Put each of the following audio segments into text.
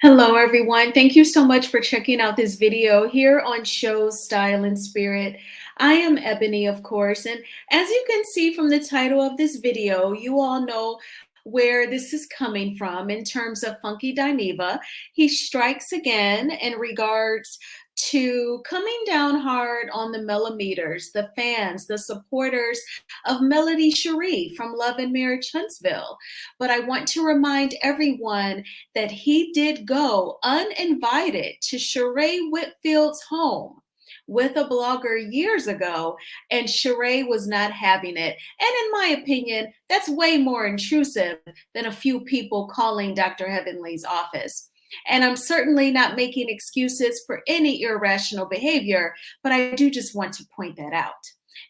Hello, everyone. Thank you so much for checking out this video here on Show Style and Spirit. I am Ebony, of course, and as you can see from the title of this video, you all know where this is coming from in terms of Funky Dineva. He strikes again in regards to coming down hard on the millimeters, the fans, the supporters of Melody Sheree from Love and Marriage Huntsville. But I want to remind everyone that he did go uninvited to Sheree Whitfield's home with a blogger years ago, and Sheree was not having it. And in my opinion, that's way more intrusive than a few people calling Dr. Heavenly's office. And I'm certainly not making excuses for any irrational behavior, but I do just want to point that out.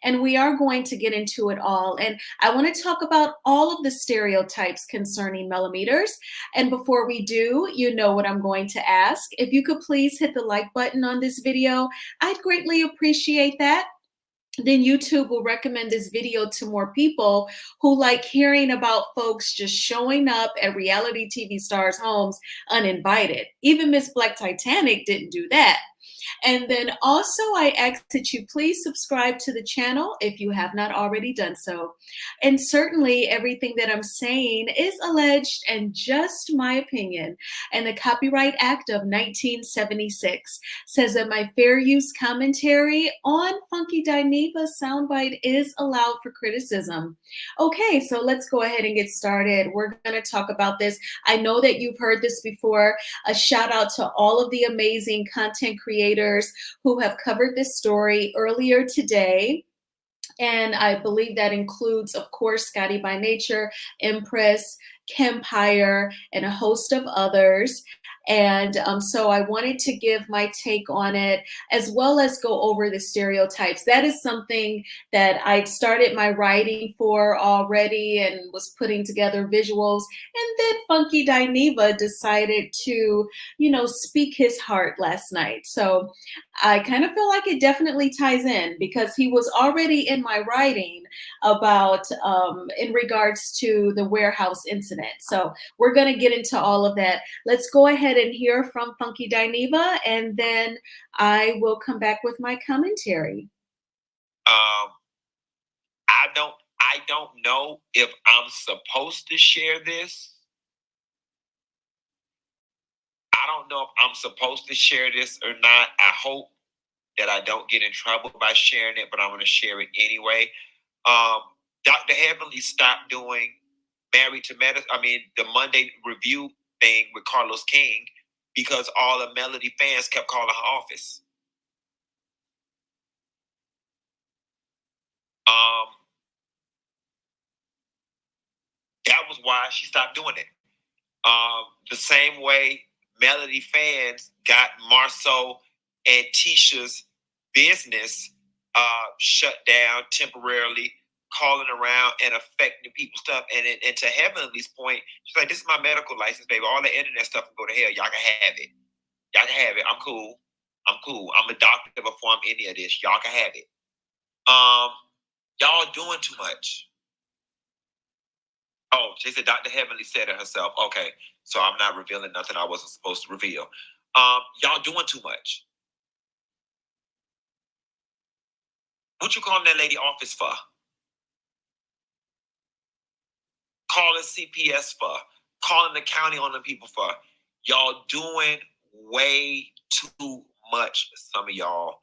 And we are going to get into it all. And I want to talk about all of the stereotypes concerning millimeters. And before we do, you know what I'm going to ask. If you could please hit the like button on this video, I'd greatly appreciate that. Then YouTube will recommend this video to more people who like hearing about folks just showing up at reality TV stars' homes uninvited. Even Miss Black Titanic didn't do that. And then also, I ask that you please subscribe to the channel if you have not already done so. And certainly, everything that I'm saying is alleged and just my opinion. And the Copyright Act of 1976 says that my fair use commentary on Funky Dineva soundbite is allowed for criticism. Okay, so let's go ahead and get started. We're going to talk about this. I know that you've heard this before. A shout out to all of the amazing content creators who have covered this story earlier today. And I believe that includes, of course, Scotty by Nature, Empress, Kempire, and a host of others. And so I wanted to give my take on it, as well as go over the stereotypes. That is something that I started my writing for already and was putting together visuals. And then Funky Dineva decided to, speak his heart last night. So I kind of feel like it definitely ties in because he was already in my writing about in regards to the warehouse incident. So we're going to get into all of that. Let's go ahead and hear from Funky Dineva, and then I will come back with my commentary. Um, I don't know if I'm supposed to share this. I don't know if I'm supposed to share this or not. I hope that I don't get in trouble by sharing it, but I'm going to share it anyway. Dr. Heavenly stopped doing Married to Medicine. The Monday review thing with Carlos King because all the Melody fans kept calling her office. That was why she stopped doing it. The same way Melody fans got Marceau and Tisha's business shut down temporarily, calling around and affecting people's stuff. And to Heavenly's point, she's like, "This is my medical license, baby. All the internet stuff can go to hell. Y'all can have it. Y'all can have it. I'm cool. I'm cool. I'm a doctor before I'm any of this. Y'all can have it. Y'all doing too much." Oh, she said Dr. Heavenly said it herself. Okay, so I'm not revealing nothing I wasn't supposed to reveal. Y'all doing too much. What you calling that lady office for? Calling CPS for? Calling the county on the people for? Y'all doing way too much, some of y'all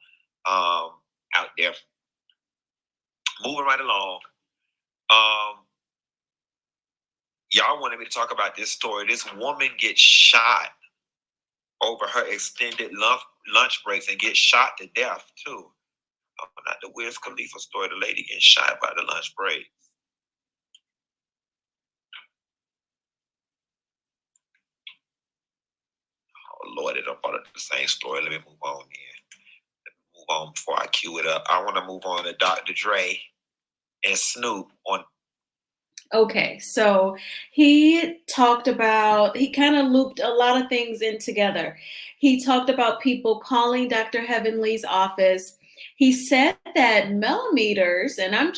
out there. Moving right along. Y'all wanted me to talk about this story. This woman gets shot over her extended lunch breaks and gets shot to death too. Not the Wiz Khalifa story, the lady getting shot by the lunch break. Oh Lord, it don't follow the same story. Let me move on here. Let me move on before I cue it up. I want to move on to Dr. Dre and Snoop on. Okay, so he kind of looped a lot of things in together. He talked about people calling Dr. Heavenly's office He said that millimeters, and I'm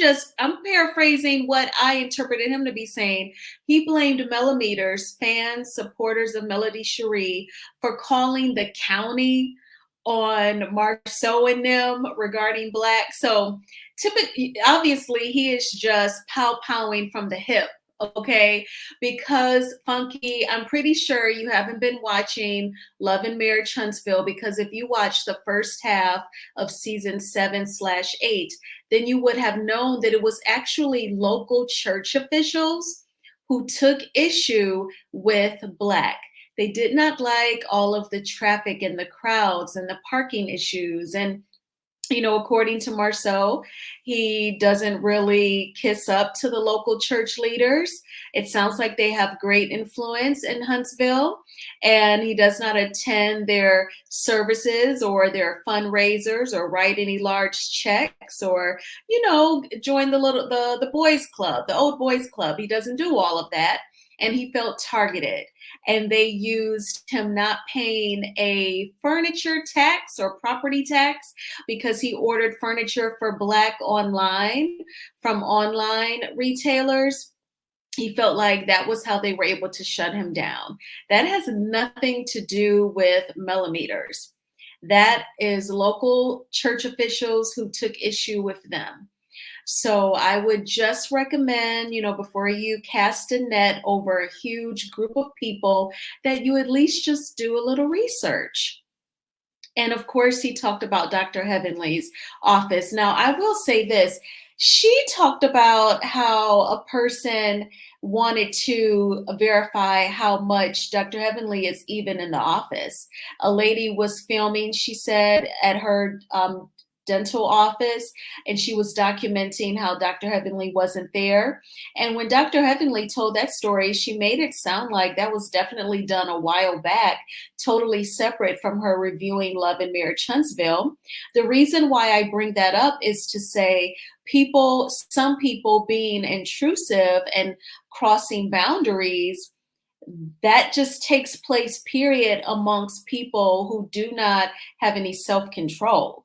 paraphrasing what I interpreted him to be saying. He blamed millimeters, fans, supporters of Melody Sheree, for calling the county on Marceau and them regarding Black. So typically, obviously, he is just pow-powing from the hip. Okay, because Funky, I'm pretty sure you haven't been watching Love and Marriage Huntsville, because if you watch the first half of season 7/8, then you would have known that it was actually local church officials who took issue with Black. They did not like all of the traffic and the crowds and the parking issues. And according to Marceau, he doesn't really kiss up to the local church leaders. It sounds like they have great influence in Huntsville, and he does not attend their services or their fundraisers or write any large checks or, join the boys club, the old boys club. He doesn't do all of that. And he felt targeted, and they used him not paying a furniture tax or property tax because he ordered furniture for Black online from online retailers. He felt like that was how they were able to shut him down. That has nothing to do with millimeters. That is local church officials who took issue with them. So I would just recommend, before you cast a net over a huge group of people, that you at least just do a little research. And of course, he talked about Dr. Heavenly's office. Now, I will say this. She talked about how a person wanted to verify how much Dr. Heavenly is even in the office. A lady was filming, she said, at her dental office, and she was documenting how Dr. Heavenly wasn't there. And when Dr. Heavenly told that story, she made it sound like that was definitely done a while back, totally separate from her reviewing Love and Marriage Huntsville. The reason why I bring that up is to say some people being intrusive and crossing boundaries, that just takes place, period, amongst people who do not have any self-control.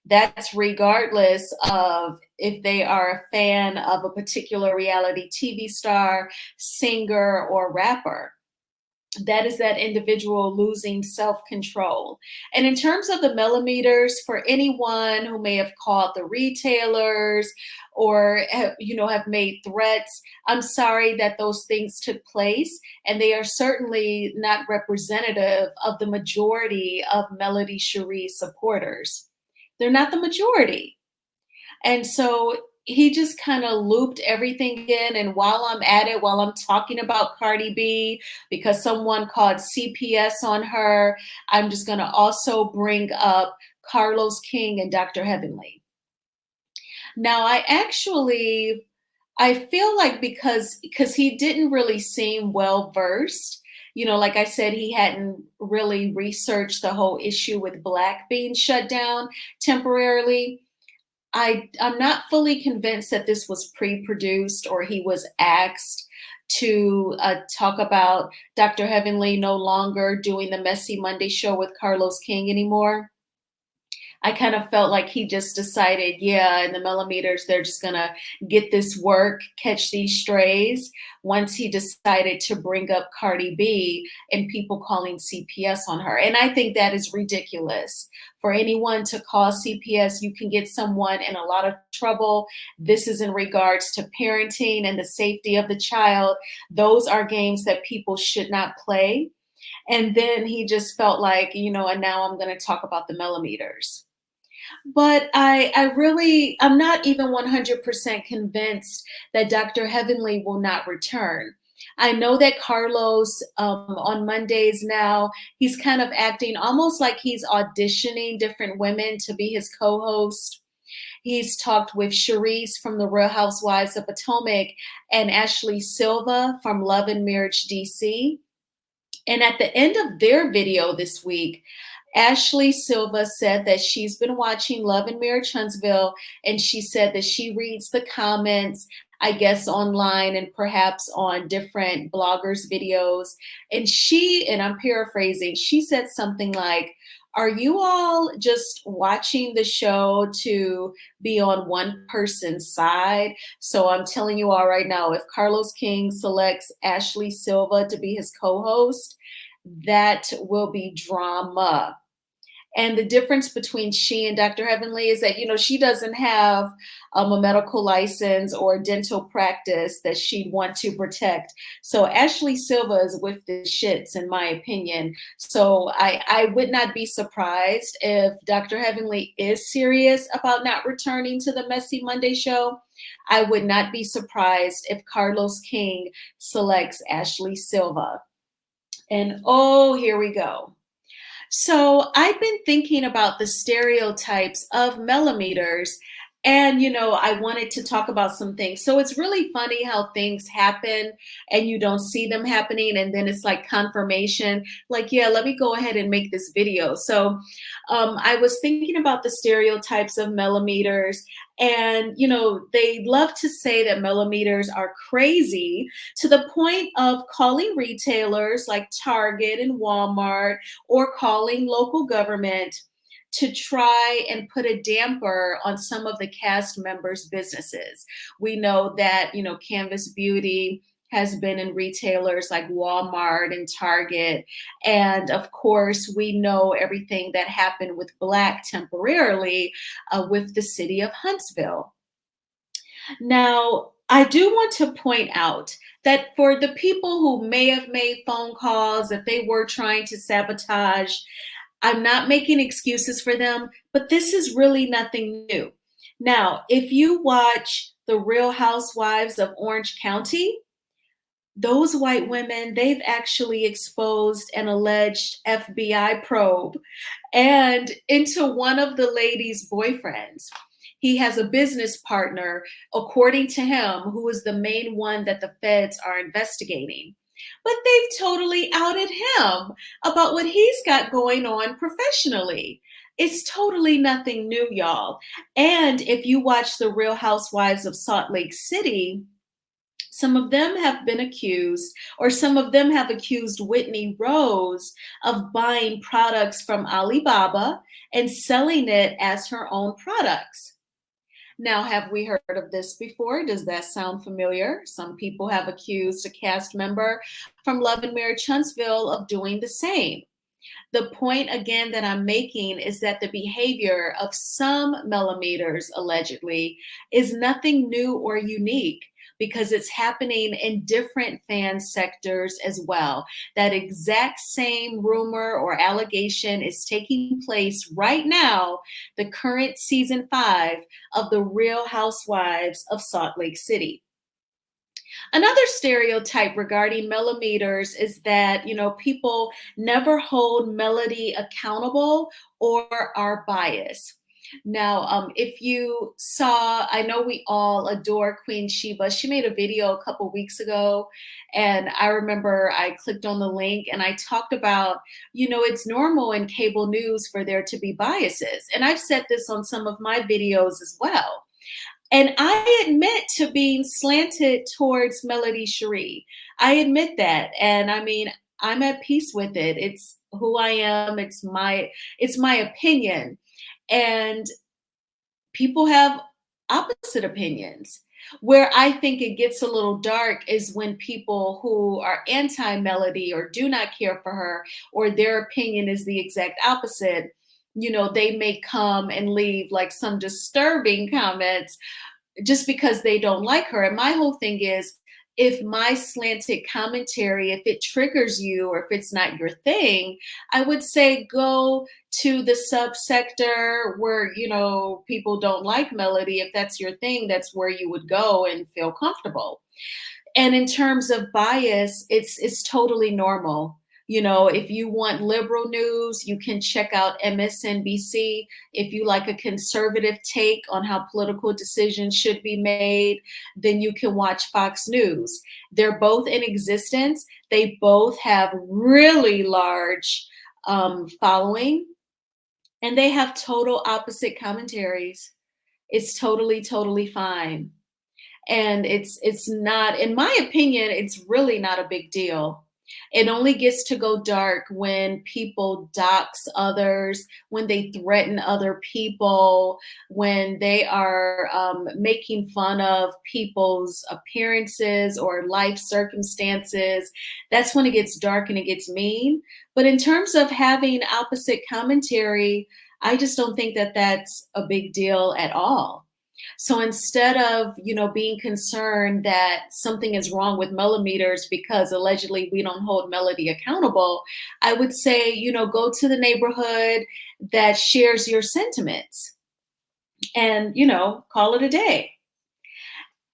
That's regardless of if they are a fan of a particular reality TV star, singer, or rapper. That is that individual losing self-control. And in terms of the millimeters, for anyone who may have called the retailers or have made threats, I'm sorry that those things took place, and they are certainly not representative of the majority of Melody Sheree supporters. They're not the majority. And so he just kind of looped everything in. And while I'm at it, while I'm talking about Cardi B, because someone called CPS on her, I'm just going to also bring up Carlos King and Dr. Heavenly. Now, I feel like because he didn't really seem well versed, like I said, he hadn't really researched the whole issue with Black being shut down temporarily. I'm not fully convinced that this was pre-produced or he was asked to talk about Dr. Heavenly no longer doing the Messy Monday show with Carlos King anymore. I kind of felt like he just decided, yeah, in the millimeters, they're just gonna get this work, catch these strays. Once he decided to bring up Cardi B and people calling CPS on her. And I think that is ridiculous. For anyone to call CPS, you can get someone in a lot of trouble. This is in regards to parenting and the safety of the child. Those are games that people should not play. And then he just felt like, and now I'm going to talk about the millimeters. But I'm not even 100% convinced that Dr. Heavenly will not return. I know that Carlos, on Mondays now, he's kind of acting almost like he's auditioning different women to be his co-host. He's talked with Cherise from the Real Housewives of Potomac and Ashley Silva from Love and Marriage DC. And at the end of their video this week, Ashley Silva said that she's been watching Love and Marriage Huntsville, and she said that she reads the comments, I guess, online and perhaps on different bloggers' videos. And I'm paraphrasing, she said something like, Are you all just watching the show to be on one person's side? So I'm telling you all right now, if Carlos King selects Ashley Silva to be his co-host, that will be drama. And the difference between she and Dr. Heavenly is that, she doesn't have a medical license or dental practice that she'd want to protect. So Ashley Silva is with the shits, in my opinion. So I would not be surprised if Dr. Heavenly is serious about not returning to the Messy Monday show. I would not be surprised if Carlos King selects Ashley Silva. And oh, here we go. So I've been thinking about the stereotypes of millimeters, and I wanted to talk about some things. So it's really funny how things happen and you don't see them happening, and then it's like confirmation, like, yeah, let me go ahead and make this video. So I was thinking about the stereotypes of millimeters, and they love to say that millimeters are crazy to the point of calling retailers like Target and Walmart or calling local government to try and put a damper on some of the cast members' businesses. We know that, Canvas Beauty has been in retailers like Walmart and Target. And of course, we know everything that happened with Black temporarily with the city of Huntsville. Now, I do want to point out that for the people who may have made phone calls, if they were trying to sabotage, I'm not making excuses for them, but this is really nothing new. Now, if you watch The Real Housewives of Orange County, those white women, they've actually exposed an alleged FBI probe and into one of the lady's boyfriends. He has a business partner, according to him, who is the main one that the feds are investigating. But they've totally outed him about what he's got going on professionally. It's totally nothing new, y'all. And if you watch The Real Housewives of Salt Lake City, some of them have been accused, or some of them have accused Whitney Rose of buying products from Alibaba and selling it as her own products. Now, have we heard of this before? Does that sound familiar? Some people have accused a cast member from Love and Marriage Huntsville of doing the same. The point again that I'm making is that the behavior of some millimeters allegedly is nothing new or unique because it's happening in different fan sectors as well. That exact same rumor or allegation is taking place right now, the current season 5 of The Real Housewives of Salt Lake City. Another stereotype regarding millimeters is that, people never hold Melody accountable or are biased. Now, if you saw, I know we all adore Queen Sheba. She made a video a couple weeks ago, and I remember I clicked on the link and I talked about, it's normal in cable news for there to be biases. And I've said this on some of my videos as well. And I admit to being slanted towards Melody Sheree. I admit that. And I mean, I'm at peace with it. It's who I am. It's my opinion. And people have opposite opinions. Where I think it gets a little dark is when people who are anti-Melody or do not care for her, or their opinion is the exact opposite, they may come and leave like some disturbing comments just because they don't like her. And my whole thing is, if my slanted commentary, if it triggers you or if it's not your thing, I would say go to the subsector where, people don't like Melody. If that's your thing, that's where you would go and feel comfortable. And in terms of bias, it's totally normal. If you want liberal news, you can check out MSNBC. If you like a conservative take on how political decisions should be made, then you can watch Fox News. They're both in existence. They both have really large following, and they have total opposite commentaries. It's totally, totally fine. And it's not, in my opinion, it's really not a big deal. It only gets to go dark when people dox others, when they threaten other people, when they are making fun of people's appearances or life circumstances. That's when it gets dark and it gets mean. But in terms of having opposite commentary, I just don't think that that's a big deal at all. So instead of, being concerned that something is wrong with millimeters because allegedly we don't hold Melody accountable, I would say, go to the neighborhood that shares your sentiments and, call it a day.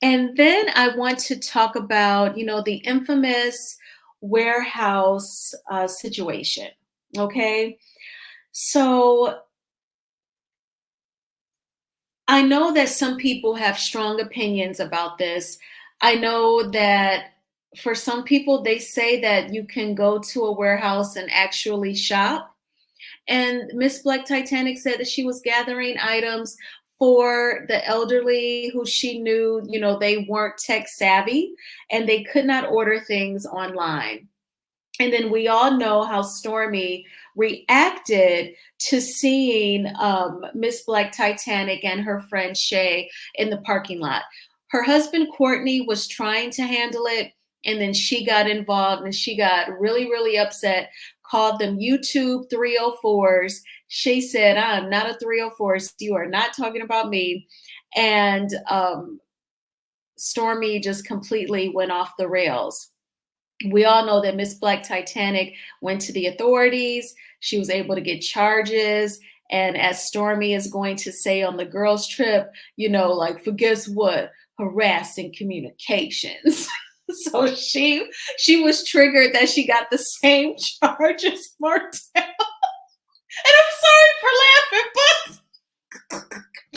And then I want to talk about, the infamous warehouse situation. Okay. So I know that some people have strong opinions about this. I know that for some people, they say that you can go to a warehouse and actually shop. And Miss Black Titanic said that she was gathering items for the elderly who she knew, they weren't tech savvy and they could not order things online. And then we all know how Stormy reacted to seeing Miss Black Titanic and her friend Shay in the parking lot. Her husband Courtney was trying to handle it, and then she got involved and she got really, really upset, called them YouTube 304s. She said, I'm not a 304s. You are not talking about me. And Stormy just completely went off the rails. We all know that Miss Black Titanic went to the authorities. She was able to get charges. And as Stormy is going to say on the girls' trip, like, for guess what? Harassing communications. So she was triggered that she got the same charge as Martell. And I'm sorry for laughing, but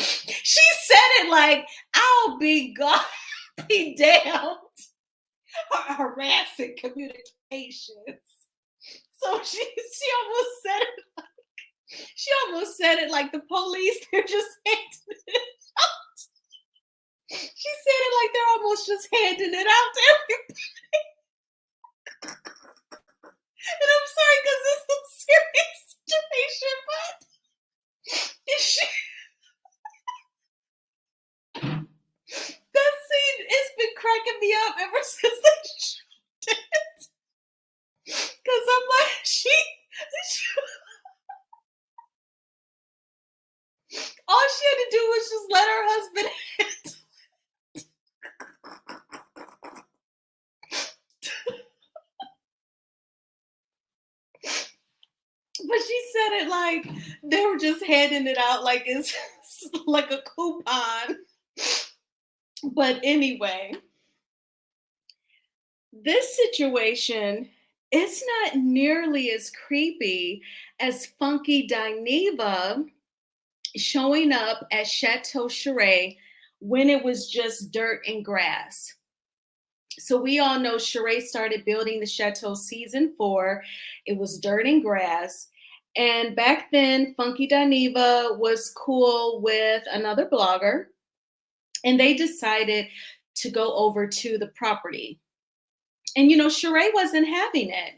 she said it like, I'll be God be damned. Harassing communications. So she almost said it like the police, they're just handing it out. She said it like they're almost just handing it out to everybody. And I'm sorry because it's a serious situation, but she, that scene, it's been cracking me up ever since they showed it. Because I'm like, she all she had to do was just let her husband handle. But she said it like they were just handing it out like it's like a coupon. But anyway, this situation is not nearly as creepy as Funky Dineva showing up at Chateau Sheree when it was just dirt and grass. So we all know Sheree started building the Chateau season 4. It was dirt and grass. And back then, Funky Dineva was cool with another blogger, and they decided to go over to the property. And, Sheree wasn't having it.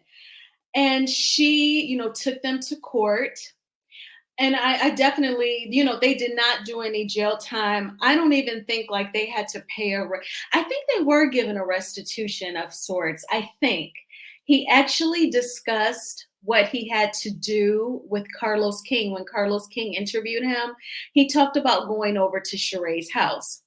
And she, took them to court. And I definitely, they did not do any jail time. I don't even think like they had to pay I think they were given a restitution of sorts. I think he actually discussed what he had to do with Carlos King. When Carlos King interviewed him, he talked about going over to Sheree's house.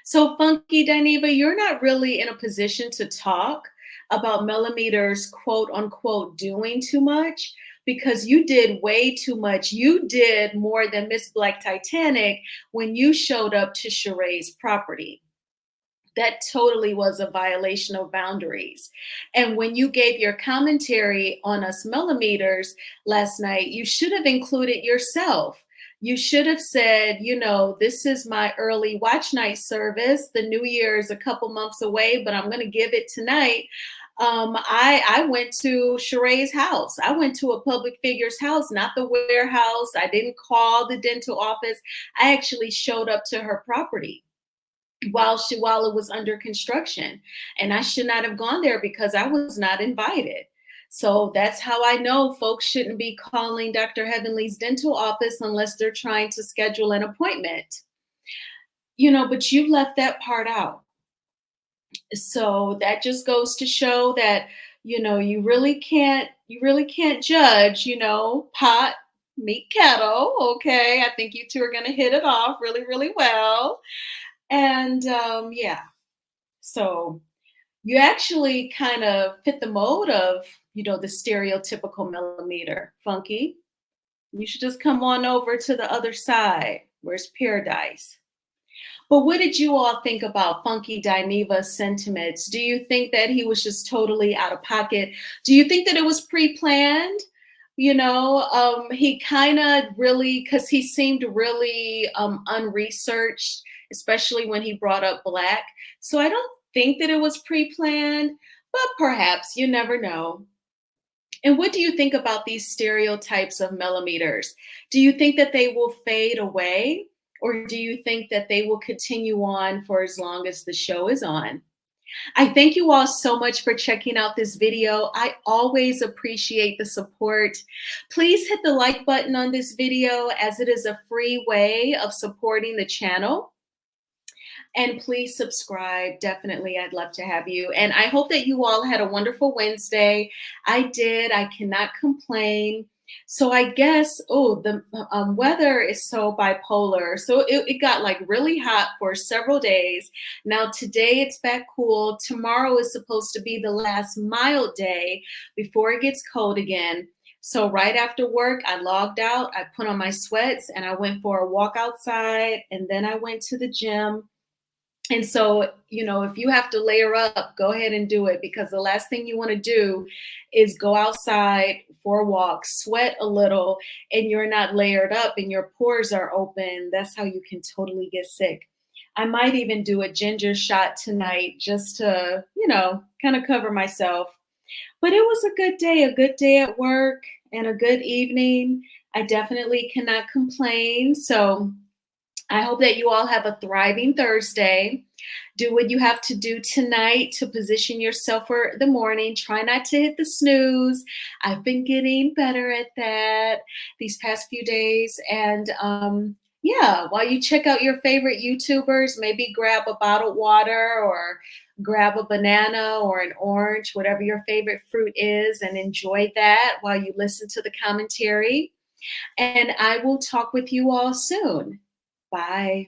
So Funky Dineva, you're not really in a position to talk about Millimeter's quote unquote doing too much because you did way too much. You did more than Miss Black Titanic when you showed up to Sheree's property. That totally was a violation of boundaries. And when you gave your commentary on us millimeters last night, you should have included yourself. You should have said, this is my early watch night service. The new year is a couple months away, but I'm going to give it tonight. I went to Sheree's house. I went to a public figure's house, not the warehouse. I didn't call the dental office. I actually showed up to her property. while it was under construction, and I should not have gone there because I was not invited. So that's how I know folks shouldn't be calling Dr. Heavenly's dental office unless they're trying to schedule an appointment. But you left that part out. So that just goes to show that, you really can't judge, pot, meet kettle. Okay. I think you two are going to hit it off really, really well. And yeah, so you actually kind of fit the mold of, the stereotypical millimeter. Funky, you should just come on over to the other side. Where's paradise? But what did you all think about Funky Dineva's sentiments? Do you think that he was just totally out of pocket? Do you think that it was pre-planned? He kind of really, because he seemed really unresearched, especially when he brought up black. So I don't think that it was pre-planned, but perhaps you never know. And what do you think about these stereotypes of millimeters? Do you think that they will fade away? Or do you think that they will continue on for as long as the show is on? I thank you all so much for checking out this video. I always appreciate the support. Please hit the like button on this video as it is a free way of supporting the channel. And please subscribe. Definitely, I'd love to have you. And I hope that you all had a wonderful Wednesday. I did. I cannot complain. So I guess, the weather is so bipolar. So it got like really hot for several days. Now today it's back cool. Tomorrow is supposed to be the last mild day before it gets cold again. So right after work, I logged out, I put on my sweats, and I went for a walk outside, and then I went to the gym. And so, if you have to layer up, go ahead and do it, because the last thing you want to do is go outside for a walk, sweat a little, and you're not layered up and your pores are open. That's how you can totally get sick. I might even do a ginger shot tonight just to, kind of cover myself. But it was a good day at work and a good evening. I definitely cannot complain. So I hope that you all have a thriving Thursday. Do what you have to do tonight to position yourself for the morning. Try not to hit the snooze. I've been getting better at that these past few days. And yeah, while you check out your favorite YouTubers, maybe grab a bottled water or grab a banana or an orange, whatever your favorite fruit is, and enjoy that while you listen to the commentary. And I will talk with you all soon. Bye.